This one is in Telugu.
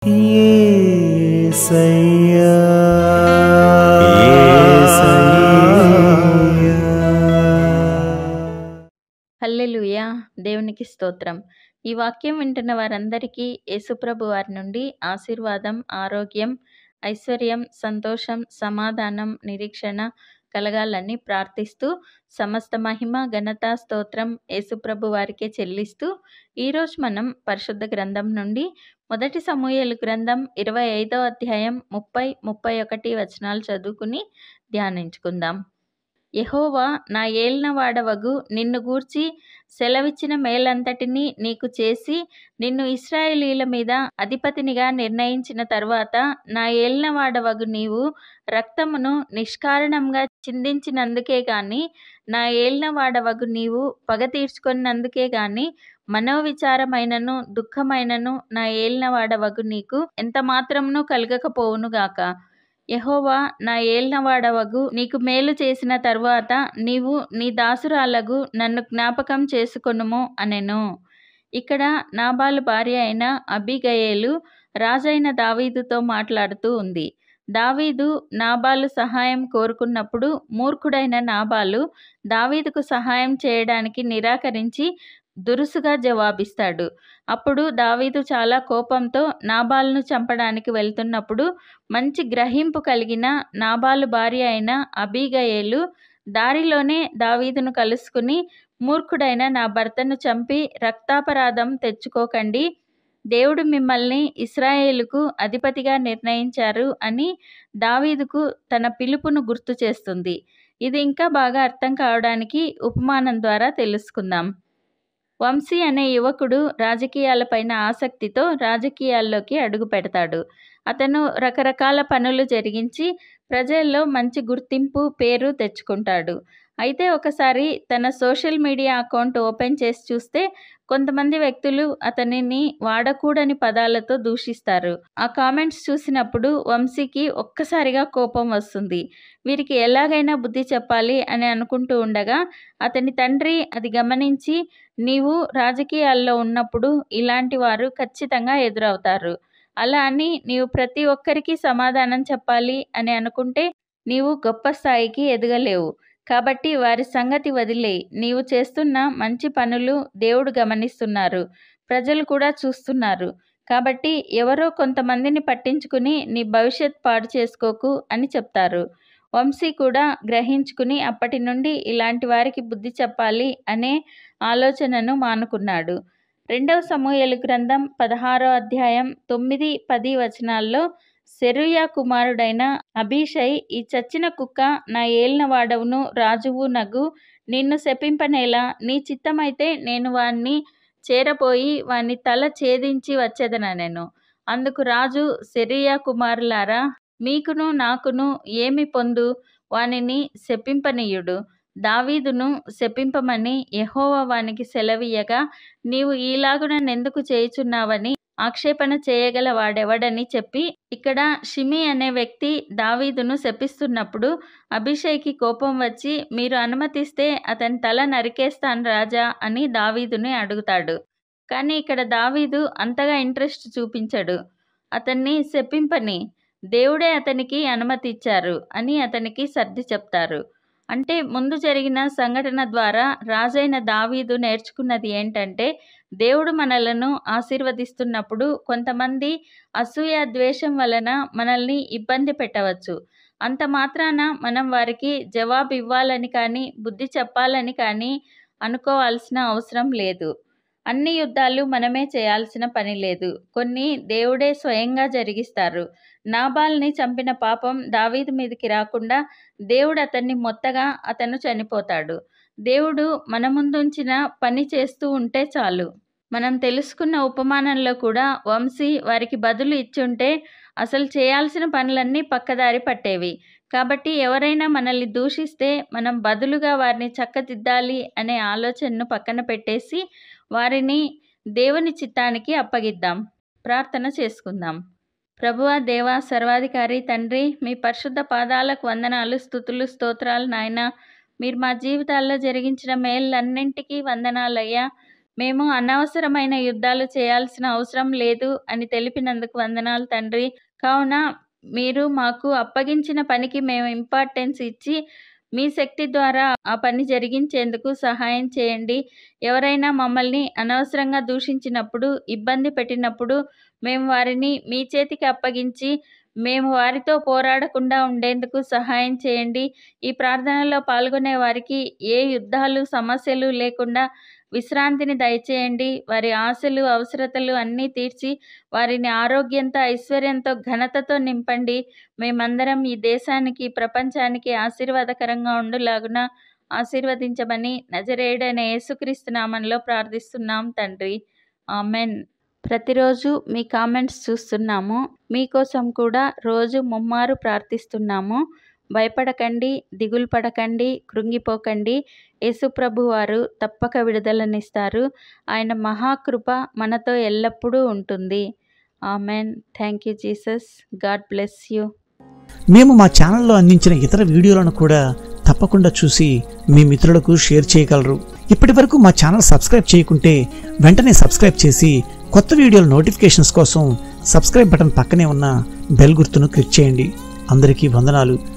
యేసయ్యా హల్లెలూయా. దేవునికి స్తోత్రం. ఈ వాక్యం వింటున్న వారందరికీ యేసుప్రభు వారి నుండి ఆశీర్వాదం, ఆరోగ్యం, ఐశ్వర్యం, సంతోషం, సమాధానం, నిరీక్షణ కలగాలని ప్రార్థిస్తూ, సమస్త మహిమ, ఘనత, స్తోత్రం యేసుప్రభు వారికే చెల్లిస్తూ, ఈరోజు మనం పరిశుద్ధ గ్రంథం నుండి మొదటి సమూయేలు గ్రంథం 25వ అధ్యాయం 30-31 వచనాలు చదువుకుని ధ్యానించుకుందాం. యెహోవా నా ఏలినవాడవగు నిన్ను గూర్చి సెలవిచ్చిన మేలంతటినీ నీకు చేసి నిన్ను ఇశ్రాయేలీయుల మీద అధిపతినిగా నిర్ణయించిన తరువాత నా ఏలినవాడవగు నీవు రక్తమును నిష్కారణంగా చిందించినందుకే గాని, నా ఏలినవాడవగు నీవు పగ తీర్చుకొన్నందుకే గాని మనోవిచారమైనను దుఃఖమైనను నా ఏలినవాడవగు నీకు ఎంత మాత్రమును కలగకపోవునుగాక. యెహోవా నా ఏలినవాడవగు నీకు మేలు చేసిన తరువాత నీవు నీ దాసురాలగు నన్ను జ్ఞాపకం చేసుకొనుము అనెను. ఇక్కడ నాబాలు భార్య అయిన అబీగయేలు రాజైన దావీదుతో మాట్లాడుతూ ఉంది. దావీదు నాబాలు సహాయం కోరుకున్నప్పుడు మూర్ఖుడైన నాబాలు దావీదుకు సహాయం చేయడానికి నిరాకరించి దురుసుగా జవాబిస్తాడు. అప్పుడు దావీదు చాలా కోపంతో నాబాలును చంపడానికి వెళ్తున్నప్పుడు మంచి గ్రహింపు కలిగిన నాబాలు భార్య అయిన అబీగయేలు దారిలోనే దావీదును కలుసుకుని, మూర్ఖుడైన నా భర్తను చంపి రక్తాపరాధం తెచ్చుకోకండి, దేవుడు మిమ్మల్ని ఇశ్రాయేలుకు అధిపతిగా నిర్ణయించారు అని దావీదుకు తన పిలుపును గుర్తు చేస్తుంది. ఇది ఇంకా బాగా అర్థం కావడానికి ఉపమానం ద్వారా తెలుసుకుందాం. వంశీ అనే యువకుడు రాజకీయాలపైన ఆసక్తితో రాజకీయాల్లోకి అడుగు పెడతాడు. అతను రకరకాల పనులు జరిగించి ప్రజల్లో మంచి గుర్తింపు, పేరు తెచ్చుకుంటాడు. అయితే ఒకసారి తన సోషల్ మీడియా అకౌంట్ ఓపెన్ చేసి చూస్తే కొంతమంది వ్యక్తులు అతనిని వాడకూడని పదాలతో దూషిస్తారు. ఆ కామెంట్స్ చూసినప్పుడు వంశీకి ఒక్కసారిగా కోపం వస్తుంది. వీరికి ఎలాగైనా బుద్ధి చెప్పాలి అని అనుకుంటూ ఉండగా అతని తండ్రి అది గమనించి, నీవు రాజకీయాల్లో ఉన్నప్పుడు ఇలాంటి వారు ఖచ్చితంగా ఎదురవుతారు. అలా అని నీవు ప్రతి ఒక్కరికి సమాధానం చెప్పాలి అని అనుకుంటే నీవు గొప్ప స్థాయికి ఎదగలేవు. కాబట్టి వారి సంగతి వదిలేయ్. నీవు చేస్తున్న మంచి పనులు దేవుడు గమనిస్తున్నారు, ప్రజలు కూడా చూస్తున్నారు. కాబట్టి ఎవరో కొంతమందిని పట్టించుకుని నీ భవిష్యత్ పాడు చేసుకోకు అని చెప్తారు. వంశీ కూడా గ్రహించుకుని అప్పటి నుండి ఇలాంటి వారికి బుద్ధి చెప్పాలి అనే ఆలోచనను మానుకున్నాడు. 2వ సమూయేలు గ్రంథం 16వ అధ్యాయం 9-10 వచనాల్లో సెరూయా కుమారుడైన అబీషై, ఈ చచ్చిన కుక్క నా ఏలినవాడవును రాజువు నగు నిన్ను శపింపనేలా, నీ చిత్తమైతే నేను వాణ్ణి చేరపోయి వాని తల ఛేదించి వచ్చెదనెను. అందుకు రాజు, సెరూయా కుమారులారా, మీకును నాకును ఏమి పొందు, వానిని శపింపనీయుడు. దావీదును శపింపమని యెహోవా వానికి సెలవీయగా నీవు ఈలాగున నెందుకు చేయుచున్నావని ఆక్షేపణ చేయగల వాడెవడని చెప్పి, ఇక్కడ షిమీ అనే వ్యక్తి దావీదును శపిస్తున్నప్పుడు అబీషైకి కోపం వచ్చి, మీరు అనుమతిస్తే అతని తల నరికేస్తాను రాజా అని దావీదుని అడుగుతాడు. కానీ ఇక్కడ దావీదు అంతగా ఇంట్రెస్ట్ చూపించడు. అతన్ని శపింపని, దేవుడే అతనికి అనుమతి ఇచ్చారు అని అతనికి సర్ది చెప్తారు. అంటే ముందు జరిగిన సంఘటన ద్వారా రాజైన దావీదు నేర్చుకున్నది ఏంటంటే, దేవుడు మనలను ఆశీర్వదిస్తున్నప్పుడు కొంతమంది అసూయ, ద్వేషం వలన మనల్ని ఇబ్బంది పెట్టవచ్చు. అంత మాత్రాన మనం వారికి జవాబు ఇవ్వాలని కానీ బుద్ధి చెప్పాలని కానీ అనుకోవాల్సిన అవసరం లేదు. అన్ని యుద్ధాలు మనమే చేయాల్సిన పని లేదు. కొన్ని దేవుడే స్వయంగా జరిగిస్తారు. నాబాల్ని చంపిన పాపం దావీదు మీదకి రాకుండా దేవుడు అతన్ని మొత్తగా అతను చనిపోతాడు. దేవుడు మన ముందుంచిన పని చేస్తూ ఉంటే చాలు. మనం తెలుసుకున్న ఉపమానంలో కూడా వంశీ వారికి బదులు ఇచ్చుంటే అసలు చేయాల్సిన పనులన్నీ పక్కదారి పట్టేవి. కాబట్టి ఎవరైనా మనల్ని దూషిస్తే మనం బదులుగా వారిని చక్కదిద్దాలి అనే ఆలోచనను పక్కన పెట్టేసి వారిని దేవుని చిత్తానికి అప్పగిద్దాం. ప్రార్థన చేసుకుందాం. ప్రభువా, దేవా, సర్వాధికారి తండ్రి, మీ పరిశుద్ధ పాదాలకు వందనాలు, స్తుతులు, స్తోత్రాలు నాయనా. మీరు మా జీవితాల్లో జరిగించిన మేళ్ళన్నింటికీ వందనాలయ్యా. మేము అనవసరమైన యుద్ధాలు చేయాల్సిన అవసరం లేదు అని తెలిపినందుకు వందనాలు తండ్రి. కావున మీరు మాకు అప్పగించిన పనికి మేము ఇంపార్టెన్స్ ఇచ్చి మీ శక్తి ద్వారా ఆ పని జరిగించేందుకు సహాయం చేయండి. ఎవరైనా మమ్మల్ని అనవసరంగా దూషించినప్పుడు, ఇబ్బంది పెట్టినప్పుడు మేము వారిని మీ చేతికి అప్పగించి మేము వారితో పోరాడకుండా ఉండేందుకు సహాయం చేయండి. ఈ ప్రార్థనలో పాల్గొనే వారికి ఏ యుద్ధాలు, సమస్యలు లేకుండా విశ్రాంతిని దయచేయండి. వారి ఆశలు, అవసరతలు అన్నీ తీర్చి వారిని ఆరోగ్యంతో, ఐశ్వర్యంతో, ఘనతతో నింపండి. మేమందరం ఈ దేశానికి, ప్రపంచానికి ఆశీర్వాదకరంగా ఉండులాగున ఆశీర్వదించమని నజరేయుడైన యేసుక్రీస్తు నామంలో ప్రార్థిస్తున్నాం తండ్రి. ఆమెన్. ప్రతిరోజు మీ కామెంట్స్ చూస్తున్నాము. మీకోసం కూడా రోజు ముమ్మారు ప్రార్థిస్తున్నాము. భయపడకండి, దిగులు పడకండి, కృంగిపోకండి. యేసుప్రభు వారు తప్పక విడుదలనిస్తారు. ఆయన మహాకృప మనతో ఎల్లప్పుడూ ఉంటుంది. Amen. Thank you Jesus. God bless you. మేము మా ఛానల్లో అందించిన ఇతర వీడియోలను కూడా తప్పకుండా చూసి మీ మిత్రులకు షేర్ చేయగలరు. ఇప్పటివరకు మా ఛానల్ సబ్స్క్రైబ్ చేయకుంటే వెంటనే సబ్స్క్రైబ్ చేసి కొత్త వీడియోల నోటిఫికేషన్స్ కోసం సబ్స్క్రైబ్ బటన్ పక్కనే ఉన్న బెల్ గుర్తును క్లిక్ చేయండి. అందరికీ వందనాలు.